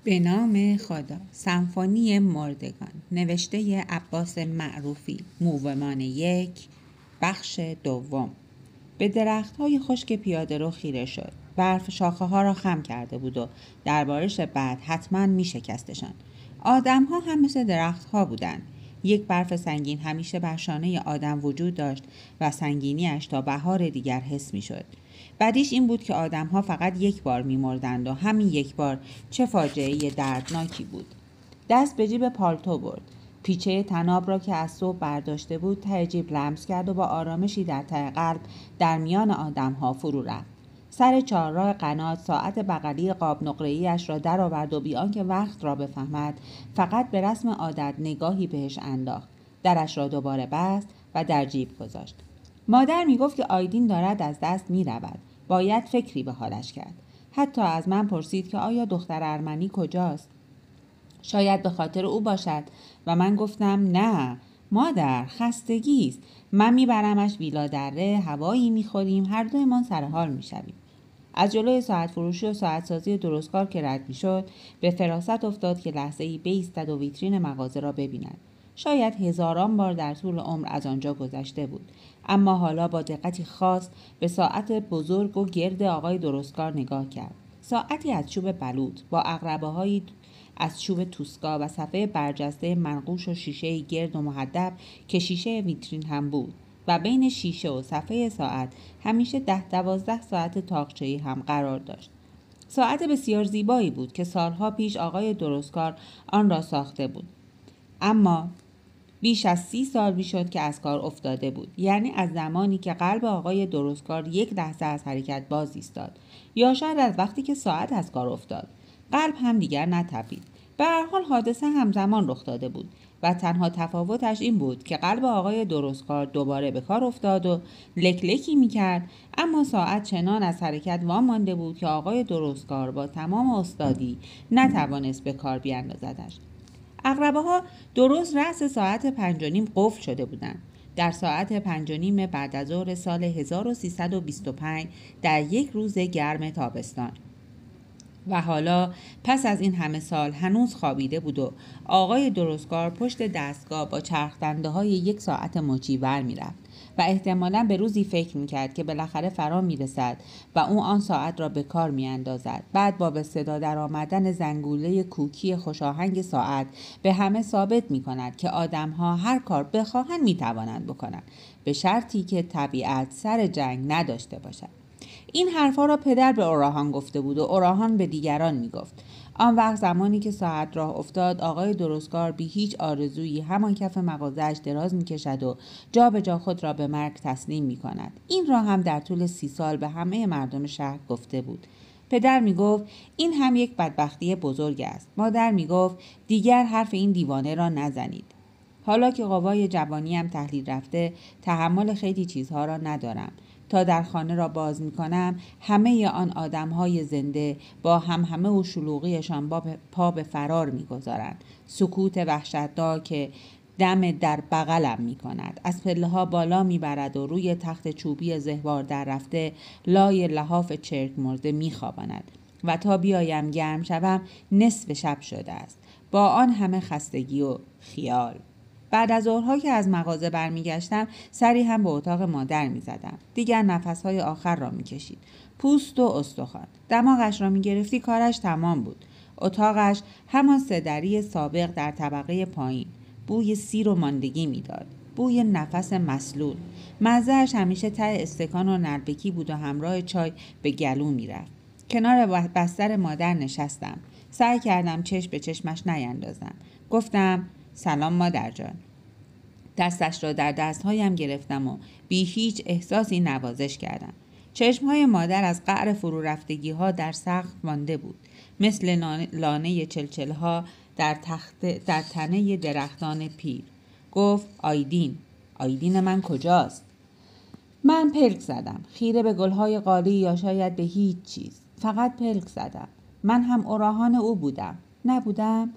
به نام خدا. سمفونی مردگان، نوشته عباس معروفی، موومان 1، بخش دوم. به درخت‌های خشک پیاده رو خیره شد. برف شاخه‌ها را خم کرده بود و در بارش بعد حتما می شکستشان. آدم‌ها هم مثل درخت‌ها بودند. یک برف سنگین همیشه بر شانه آدم وجود داشت و سنگینیش تا بهار دیگر حس می شد. بدیش این بود که آدم‌ها فقط یک بار می‌مردند و همین یک بار چه فاجعه دردناکی بود. دست به جیب پالتو برد. پیچه طناب را که از صبح برداشته بود ته جیب لمس کرد و با آرامشی در ته قلب در میان آدم‌ها فرو رفت. سر چهارراه قنات ساعت بغلی قاب نقره‌ای‌اش را درآورد و بی آنکه وقت را بفهمد فقط به رسم عادت نگاهی بهش انداخت. درش را دوباره بست و در جیب گذاشت. مادر میگفت که آیدین دارد از دست میرود. باید فکری به حالش کرد. حتی از من پرسید که آیا دختر ارمنی کجاست؟ شاید به خاطر او باشد و من گفتم نه مادر، خستگی است. من میبرمش ویلا دره، هوایی میخوریم، هر دویمان سر حال میشویم. از جلوی ساعت فروشی و ساعت سازی درستکار که رد میشد به فراست افتاد که لحظه‌ای بایستد و ویترین مغازه را ببیند. شاید هزاران بار در طول عمر از آنجا گذشته بود، اما حالا با دقتی خاص به ساعت بزرگ و گرد آقای درستکار نگاه کرد. ساعتی از چوب بلوط با عقربه‌هایی از چوب توسکا و صفحه برجسته منقوش و شیشه گرد و مهدب که شیشه ویترین هم بود و بین شیشه و صفحه ساعت همیشه 10-12 ساعت تاقچه‌ای هم قرار داشت. ساعت بسیار زیبایی بود که سالها پیش آقای درستکار آن را ساخته بود، اما بیش از 30 سال میشد که از کار افتاده بود، یعنی از زمانی که قلب آقای درستکار یک لحظه از حرکت باز ایستاد، یا شاید از وقتی که ساعت از کار افتاد. قلب هم دیگر نتپید. به هر حال حادثه همزمان رخ داده بود و تنها تفاوتش این بود که قلب آقای درستکار دوباره به کار افتاد و لکلکی میکرد، اما ساعت چنان از حرکت وامانده بود که آقای درستکار با تمام استادی نتوانست به کار بیاندازدش. عقربه‌ها درست رأس ساعت 5:30 قفل شده بودند. در ساعت 5:30 بعد از ظهر سال 1325 در یک روز گرم تابستان. و حالا پس از این همه سال هنوز خوابیده بود و آقای درستکار پشت دستگاه با چرخدنده‌های یک ساعت مچی ور می‌رفت و احتمالاً به روزی فکر می‌کرد که بالاخره فرا می‌رسد و او آن ساعت را به کار می‌اندازد. بعد با به صدا در آمدن زنگوله کوکی خوشاهنگ ساعت به همه ثابت می‌کند که آدم‌ها هر کار بخواهند می‌توانند بکنند، به شرطی که طبیعت سر جنگ نداشته باشد. این حرفا را پدر به اوراهان گفته بود و اوراهان به دیگران میگفت. آن وقت زمانی که ساعت راه افتاد آقای درستکار بی هیچ آرزویی همان کف مغازه‌اش دراز میکشد و جا به جا خود را به مرگ تسلیم میکند. این را هم در طول 30 سال به همه مردم شهر گفته بود. پدر میگفت این هم یک بدبختی بزرگ است. مادر میگفت دیگر حرف این دیوانه را نزنید. حالا که قوای جوانیم تحلیل رفته تحمل خیلی چیزها را ندارم. تا در خانه را باز می کنم همه آن آدم های زنده با همه و شلوغیشان پا به فرار می گذارند. سکوت وحشتناک که دم در بغلم می کند. از پله ها بالا می برد و روی تخت چوبی زهوار در رفته لای لحاف چرک مرده می خواباند و تا بیایم گرم شوم نصف شب شده است. با آن همه خستگی و خیال. بعد از ظهرها که از مغازه برمیگشتم سری هم به اتاق مادر میزدم. دیگر نفسهای آخر را میکشید. پوست و استخوان. دماغش را میگرفتی کارش تمام بود. اتاقش همان سدری سابق در طبقه پایین. بوی سیر و ماندگی میداد. بوی نفس مسلول. مزه‌اش همیشه ته استکان و نلبکی بود و همراه چای به گلو میرفت. کنار بستر مادر نشستم. سعی کردم چشم به چشمش نیندازم. گفتم سلام مادر جان. دستش را در دستهایم گرفتم و بی هیچ احساسی نوازش کردم. چشمهای مادر از قعر فرو رفتگی ها در سقف مانده بود، مثل لانه چلچلها در تنه درختان پیر. گفت آیدین من کجاست؟ من پلک زدم، خیره به گلهای قالی یا شاید به هیچ چیز. فقط پلک زدم. من هم اوراهان او بودم. نبودم؟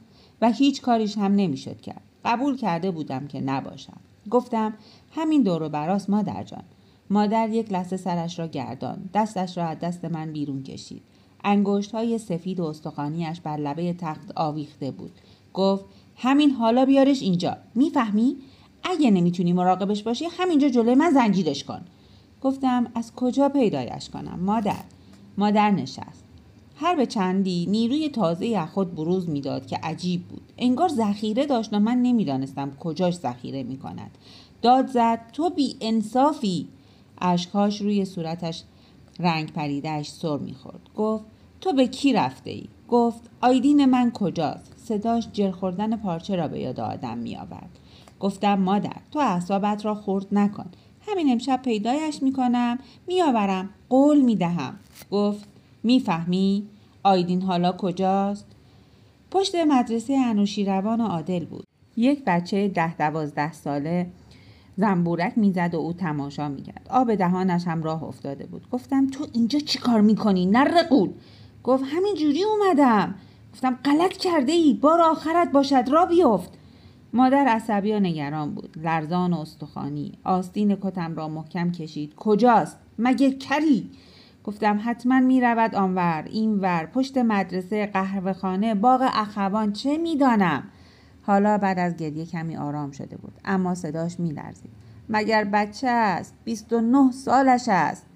و هیچ کاریش هم نمیشد کرد. قبول کرده بودم که نباشم. گفتم همین دور و براست مادر جان. مادر یک لحظه سرش را گرداند. دستش را از دست من بیرون کشید. انگشت‌های سفید و استخوانی‌اش بر لبه تخت آویخته بود. گفت همین حالا بیارش اینجا. میفهمی؟ اگه نمیتونی مراقبش باشی همینجا جلوی من زنجیرش کن. گفتم از کجا پیدایش کنم مادر؟ مادر نشست. هر به چندی نیروی تازه‌ای از خود بروز میداد که عجیب بود. انگار ذخیره داشت و من نمیدانستم کجاش ذخیره میکند. داد زد تو بی انصافی. اشک‌هاش روی صورتش رنگ پریده‌اش سر میخورد. گفت تو به کی رفته ای؟ گفت آیدین من کجاست؟ صداش جر خوردن پارچه را به یاد آدم میآورد. گفتم مادر تو اعصابت را خرد نکن. همین امشب پیدایش میکنم میآورم. قول میدهم. گفت میفهمی؟ آیدین حالا کجاست؟ پشت مدرسه انوشیروان عادل بود. یک بچه 10-12 ساله زنبورک میزد و او تماشا میکرد. آب دهانش هم راه افتاده بود. گفتم تو اینجا چی کار میکنی؟ نرقون. گفت همین جوری اومدم. گفتم غلط کرده ای. بار آخرت باشد را بیفت. مادر عصبی و نگران بود. لرزان و استخوانی. آستین کتم را محکم کشید. کجاست؟ مگه کری؟ گفتم حتما میرود آنور اینور پشت مدرسه قهوه‌خانه باغ اخوان چه میدانم. حالا بعد از گریه کمی آرام شده بود اما صداش میلرزید. مگر بچه است؟ 29 سالش است.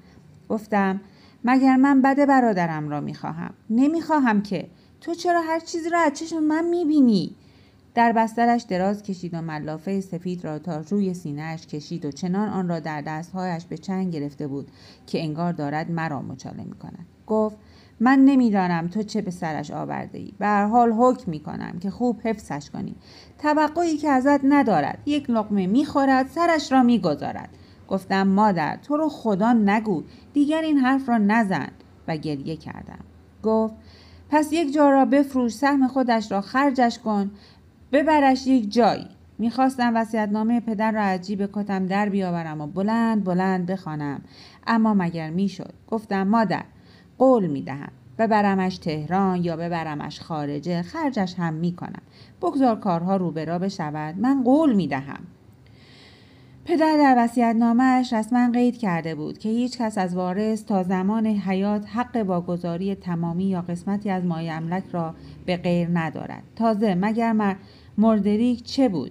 گفتم مگر من بد برادرم را میخواهم؟ نمیخواهم که. تو چرا هر چیزی را از چشم من میبینی؟ در بسترش دراز کشید و ملافه سفید را تا روی سینه‌اش کشید و چنان آن را در دستهایش به چنگ گرفته بود که انگار دارد مرا مچاله می‌کند. گفت من نمی‌دانم تو چه به سرش آورده ای. به هر حال حکم می‌کنم که خوب حفظش کنی. توقعی که ازت ندارد. یک لقمه می‌خورد سرش را می‌گذارد. گفتم مادر تو رو خدا نگو. دیگر این حرف را نزن و گریه کردم. گفت پس یک جا را بفروش سهم خودش را خرجش کن. ببرش یک جایی. میخواستم وصیت‌نامه پدر را از جیب کتم در بیاورم و بلند بلند بخوانم اما مگر میشد. گفتم مادر قول میدهم ببرمش تهران یا ببرمش خارجه خرجش هم میکنم. بگذار کارها رو به راه بشود. من قول میدهم. پدر در وصیت‌نامه‌اش رسما قید کرده بود که هیچ کس از وارث تا زمان حیات حق واگذاری تمامی یا قسمتی از مایه املاک را به غیر ندارد. تازه مگر مردریک چه بود؟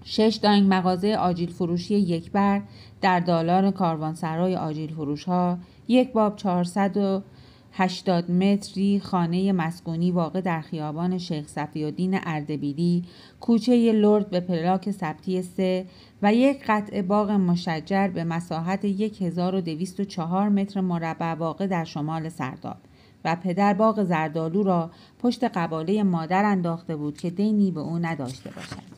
6 دانگ مغازه آجیل فروشی یکبر در دالان کاروانسرای آجیل فروش ها، یک باب 480 متری خانه مسکونی واقع در خیابان شیخ صفی‌الدین اردبیلی، کوچه لرد به پلاک ثبتی 3 و یک قطعه باغ مشجر به مساحت 1204 متر مربع واقع در شمال سرداب. و پدر باغ زردالو را پشت قباله مادر انداخته بود که دینی به او نداشته باشد.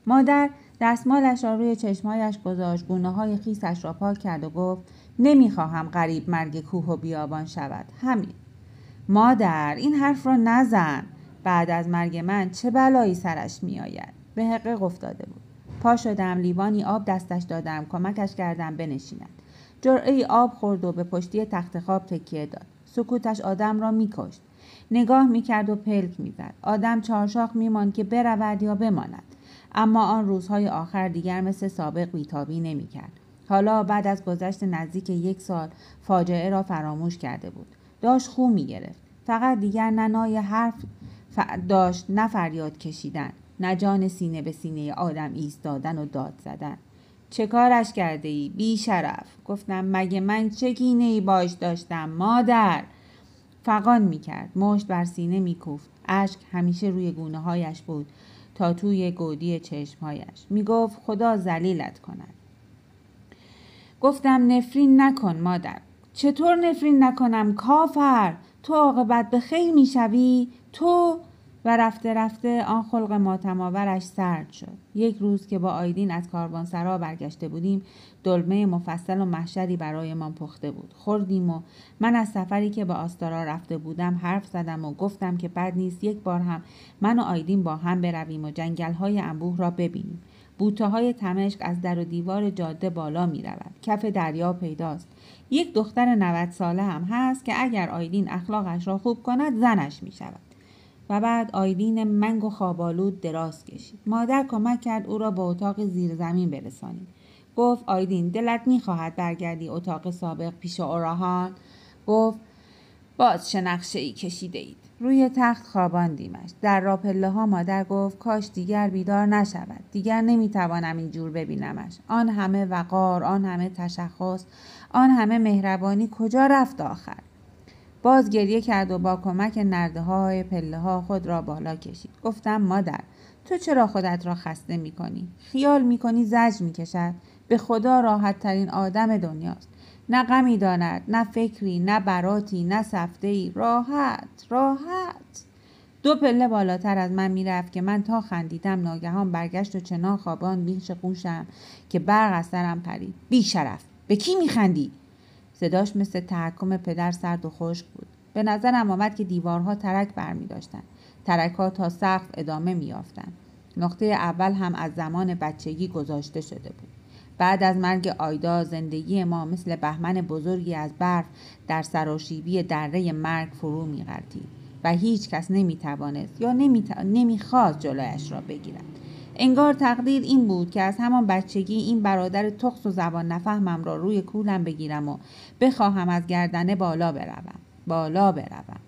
مادر دستمالش را روی چشمایش گذاشت، گونه‌های خیسش را پاک کرد و گفت نمیخواهم غریب مرگ کوه و بیابان شود. همین. مادر این حرف را نزن. بعد از مرگ من چه بلایی سرش میآید؟ به حقیق افتاده بود. پا شدم، لیوانی آب دستش دادم، کمکش کردم بنشیند. جرعه‌ای آب خورد و به پشتی تخت خواب تکیه داد. سکوتش آدم را میکشت. نگاه میکرد و پلک میزد. آدم چارشاخ میماند که برود یا بماند. اما آن روزهای آخر دیگر مثل سابق بیتابی نمیکرد. حالا بعد از گذشت نزدیک 1 سال فاجعه را فراموش کرده بود. داشت خو میگرفت. فقط دیگر نه نای حرف داشت، نه فریاد کشیدن، نه جان سینه به سینه آدم ایستادن و داد زدن. چه کارش کرده ای؟ بی شرف. گفتم مگه من چه کینه ای باش داشتم مادر؟ فغان میکرد. مشت بر سینه میکوفت. اشک همیشه روی گونه هایش بود تا توی گودی چشمهایش. میگفت خدا ذلیلت کند. گفتم نفرین نکن مادر. چطور نفرین نکنم کافر؟ تو عاقبت به خیر میشوی؟ تو؟ و رفته رفته آن خلق ماتم‌آورش سرد شد. یک روز که با آیدین از کاروانسرا برگشته بودیم، دلمه مفصل و محشری برای ما پخته بود. خوردیم و من از سفری که به آستارا رفته بودم حرف زدم و گفتم که بد نیست یک بار هم من و آیدین با هم برویم و جنگل‌های انبوه را ببینیم. بوته‌های تمشک از در و دیوار جاده بالا می رود. کف دریا پیداست. یک دختر 90 ساله هم هست که اگر آیدین اخلاقش را خوب کند زنش می شود. و بعد آیدین منگ و خوابالود دراز کشید. مادر کمک کرد او را به اتاق زیر زمین برسانیم. گفت آیدین دلت می خواهد برگردی اتاق سابق پیش اوراهان؟ گفت باز چه نقشه‌ای کشیده اید؟ روی تخت خواباندیمش. در را پله ها مادر گفت کاش دیگر بیدار نشود. دیگر نمیتوانم اینجور ببینمش. آن همه وقار، آن همه تشخص، آن همه مهربانی کجا رفت آخر؟ باز گریه کرد و با کمک نرده‌های پله ها خود را بالا کشید. گفتم مادر تو چرا خودت را خسته میکنی؟ خیال میکنی زجر میکشد؟ به خدا راحت ترین آدم دنیاست. نه غمی دارد، نه فکری، نه براتی، نه سفته‌ای. راحت. 2 پله بالاتر از من میرفت که من تا خندیدم ناگهان برگشت و چنان خوابان بیش قوشم که برق از سرم پرید. بی شرف، به کی میخندی؟ صداش مثل تحکم پدر سرد و خشک بود. به نظرم آمد که دیوارها ترک برمی داشتن. ترک‌ها تا سقف ادامه می‌یافتند. نقطه اول هم از زمان بچگی گذاشته شده بود. بعد از مرگ آیدا زندگی ما مثل بهمن بزرگی از برف در سراشیبی دره مرگ فرو می‌غلتید و هیچ کس نمی‌توانست یا نمی‌خواست جلویش را بگیرد. انگار تقدیر این بود که از همان بچگی این برادر تخس و زبان نفهمم را روی کولم بگیرم و بخواهم از گردنه بالا بروم.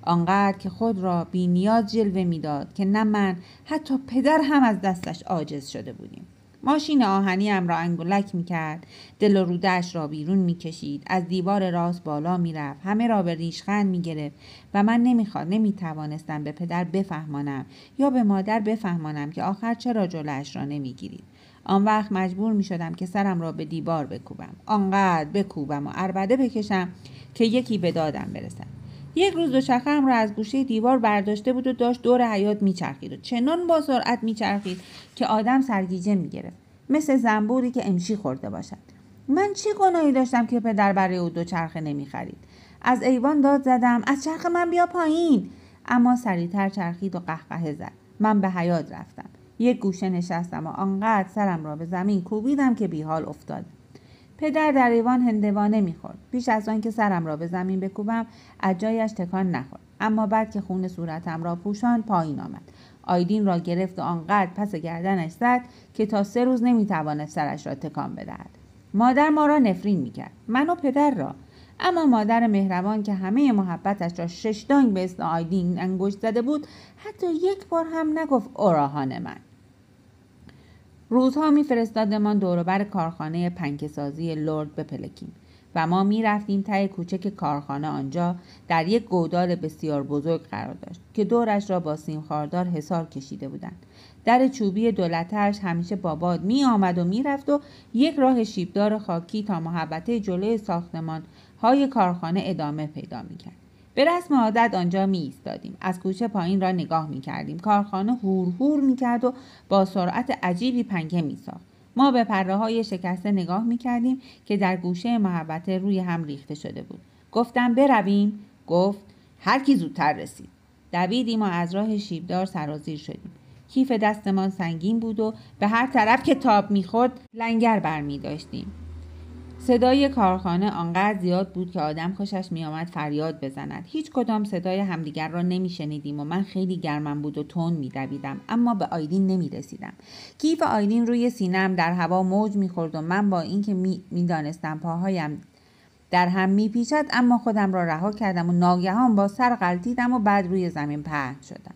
آنقدر که خود را بی نیاز جلوه میداد که نه من حتی پدر هم از دستش عاجز شده بودیم. ماشین آهنیم را انگولک میکرد، دل و روده‌اش را بیرون میکشید، از دیوار راست بالا میرفت، همه را به ریشخند میگرفت و من نمیتوانستم به پدر بفهمانم یا به مادر بفهمانم که آخر چرا جلوش را نمیگیرید. آن وقت مجبور میشدم که سرم را به دیوار بکوبم، آنقدر بکوبم و عربده بکشم که یکی به دادم برسد. یک روز دوچرخه‌ام را از گوشه دیوار برداشته بود و داشت دور حیاط میچرخید و چنان با سرعت میچرخید که آدم سرگیجه میگرفت، مثل زنبوری که امشی خورده باشد. من چه گناهی داشتم که پدر برای او دوچرخه نمیخرید؟ از ایوان داد زدم از چرخ من بیا پایین، اما سریعتر چرخید و قهقهه زد. من به حیاط رفتم، یک گوشه نشستم و آنقدر سرم را به زمین کوبیدم که بیحال افتاد. پدر در ایوان هندوانه میخورد. پیش از آن که سرم را به زمین بکوبم از جایش تکان نخورد، اما بعد که خون صورتم را پوشاند پایین آمد. آیدین را گرفت و آنقدر پس گردنش زد که تا 3 روز نمیتوانست سرش را تکان بدهد. مادر ما را نفرین میکرد، من و پدر را، اما مادر مهربان که همه محبتش را 6 دانگ به اسم آیدین انگشت زده بود حتی یک بار هم نگفت اوراهان من. روزها میفرستادمان دوروبر کارخانه پنکه سازی لرد بپلکیم و ما میرفتیم ته کوچک کارخانه. آنجا در یک گودال بسیار بزرگ قرار داشت که دورش را با سیم خاردار حصار کشیده بودند. در چوبی دولتش همیشه با باد می آمد و می رفت و یک راه شیبدار خاکی تا محوطه جلوی ساختمان های کارخانه ادامه پیدا می کرد. به رسم عادت آنجا می ایستادیم. از کوچه پایین را نگاه می کردیم. کارخانه هور هور می کرد و با سرعت عجیبی پنکه می ساخت. ما به پره های شکسته نگاه می کردیم که در گوشه محوطه روی هم ریخته شده بود. گفتم برویم؟ گفت هر کی زودتر رسید. دویدیم و از راه شیبدار سرازیر شدیم. کیف دستمان سنگین بود و به هر طرف که تاب می‌خورد لنگر برمی داشتیم. صدای کارخانه آنقدر زیاد بود که آدم خوشش می‌آمد فریاد بزند. هیچ کدام صدای همدیگر را نمی‌شنیدیم و من خیلی گرمم بود و تند می‌دویدم، اما به آیدین نمی‌رسیدم. کیف آیدین روی سینه‌ام در هوا موج می‌خورد و من با اینکه می‌دانستم پاهایم در هم می‌پیچد اما خودم را رها کردم و ناگهان با سر غلتیدم و بعد روی زمین پهن شدم.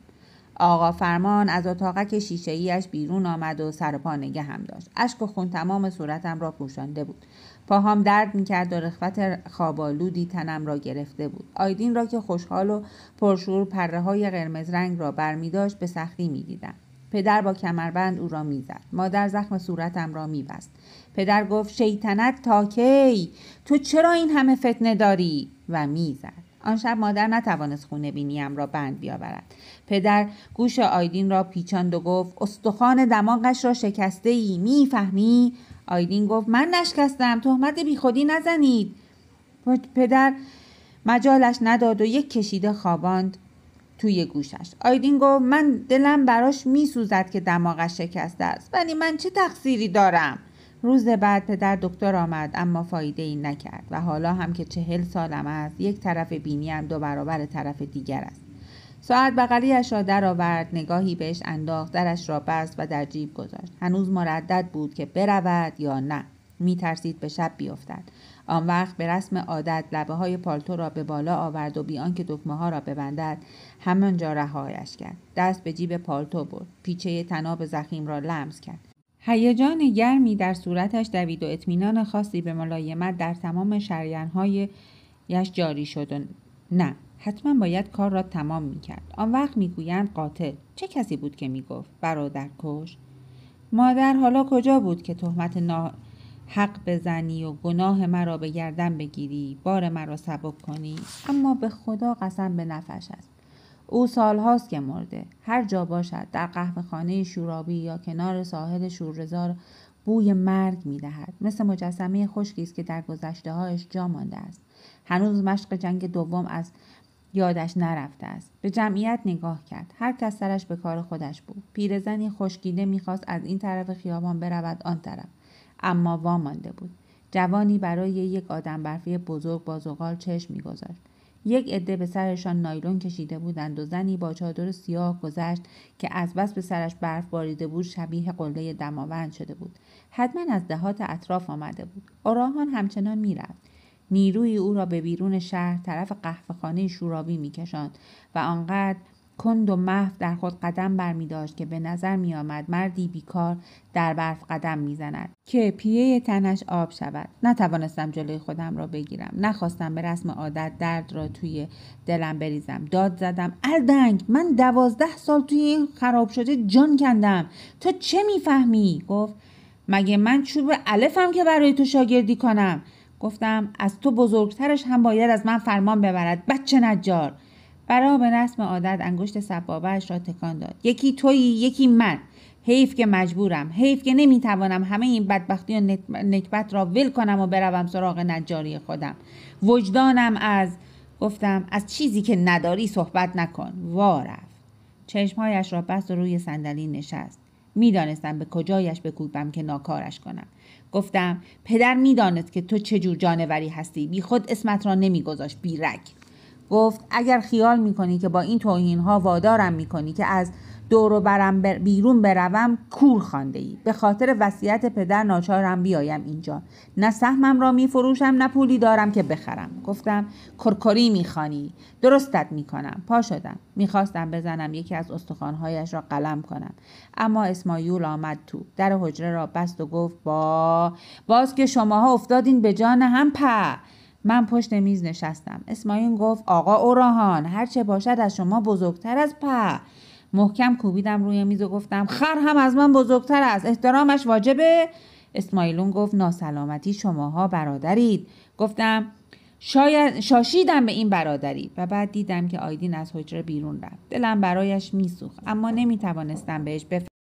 آقا فرمان از اتاقک شیشه‌ایش بیرون آمد و سر پا نگه هم داشت. اشک و خون تمام صورتم را پوشانده بود. پاهام درد می‌کرد و رخوت خوابالودی تنم را گرفته بود. آیدین را که خوشحال و پرشور پره‌های قرمز رنگ را برمی‌داشت به سختی می‌دیدم. پدر با کمربند او را می‌زد. مادر زخم صورتم را می‌بست. پدر گفت شیطنت تا کی؟ تو چرا این همه فتنه داری؟ و می‌زد. آن شب مادر نتوانست خونه بینیم را بند بیاورد. پدر گوش آیدین را پیچاند و گفت استخوان دماغش را شکسته ای، میفهمی؟ آیدین گفت من نشکستم، تهمت بی خودی نزنید. پدر مجالش نداد و یک کشیده خواباند توی گوشش. آیدین گفت من دلم براش میسوزد که دماغش شکسته است، ولی من چه تقصیری دارم؟ روز بعد پدر دکتر آمد اما فایده ای نکرد و حالا هم که 40 سالم است یک طرف بینیم 2 برابر طرف دیگر است. ساعت بغلیش را در آورد، نگاهی بهش انداخت، درش را بست و در جیب گذاشت. هنوز مردد بود که برود یا نه. میترسید به شب بیفتد. آن وقت به رسم عادت لبه های پالتو را به بالا آورد و بیان که دکمه ها را ببندد همانجا رهایش کرد. دست به جیب پالتو برد. پیچه طناب زخیم را لمس کرد. هیجان گرمی در صورتش دوید و اطمینان خاصی به ملایمت در تمام شریان‌هایش جاری شد و نه، حتما باید کار را تمام می‌کرد. آن وقت می‌گویند قاتل. چه کسی بود که می‌گفت برادر کش؟ مادر حالا کجا بود که تهمت حق بزنی و گناه مرا به گردن بگیری، بار مرا سبک کنی؟ اما به خدا قسم به نفعش است. او سالهاست که مرده. هر جا باشد، در قهوه‌خانه شورابی یا کنار ساحل شوررضا، بوی مرگ می‌دهد. مثل مجسمه خشکی است که در گذشته‌هایش جا مانده است. هنوز مشق جنگ دوم از یادش نرفته است. به جمعیت نگاه کرد. هر کس سرش به کار خودش بود. پیرزنی خشکیده می‌خواست از این طرف خیابان برود آن طرف، اما وامانده بود. جوانی برای یک آدم برفی بزرگ با زغال چشم می‌گذاشت. یک عده به سرشان نایلون کشیده بودند و زنی با چادر سیاه گذشت که از بس به سرش برف باریده بود شبیه قله دماوند شده بود. حتما از دهات اطراف آمده بود. اوراهان همچنان می‌رفت. نیروی او را به بیرون شهر طرف قهوه‌خانه شورابی می‌کشاند و آنقدر کند و محو در خود قدم برمی‌داشت که به نظر می‌آمد مردی بیکار در برف قدم می‌زند که پیه تنش آب شود. نتوانستم جلوی خودم را بگیرم. نخواستم به رسم عادت درد را توی دلم بریزم. داد زدم: الدنگ، من 12 سال توی این خراب شده جان کندم. تو چه می‌فهمی؟ گفت: مگه من چوب الفم که برای تو شاگردی کنم؟ گفتم: از تو بزرگترش هم باید از من فرمان ببرد، بچه نجار. برای به رسم عادت انگشت سبابه‌اش را تکان داد. یکی تویی، یکی من. حیف که مجبورم، حیف که نمیتوانم همه این بدبختی و نکبت را ول کنم و بروم سراغ نجاری خودم. وجدانم گفتم: از چیزی که نداری صحبت نکن. وا رفت. چشمهایش را بست و روی صندلی نشست. میدانستم به کجایش بکوبم که ناکارش کنم. گفتم: پدر میدانست که تو چه جور جانوری هستی. بی خود اسمت را نمیگذاشت بیرگ. گفت: اگر خیال میکنی که با این توهین‌ها وادارم میکنی که از دور و برم بیرون بروم، کور خوانده ای. به خاطر وصیت پدر ناچارم بیایم اینجا. نه سهمم را میفروشم نه پولی دارم که بخرم. گفتم: کرکری میخوانی. درستت میکنم. پا شدم. میخواستم بزنم یکی از استخوانهایش را قلم کنم، اما اسماعیل آمد تو. در حجره را بست و گفت: باز که شماها افتادین به جان هم په. من پشت میز نشستم. اسماعیل گفت: آقا اوراهان، هر چه باشد از شما بزرگتر از په. محکم کوبیدم روی میز و گفتم: خر هم از من بزرگتر است، احترامش واجبه. اسماعیلون گفت: ناسلامتی شماها برادرید. گفتم: شاشیدم به این برادری. و بعد دیدم که آیدین از حجره بیرون رفت. دلم برایش میسوخت، اما نمیتوانستم بهش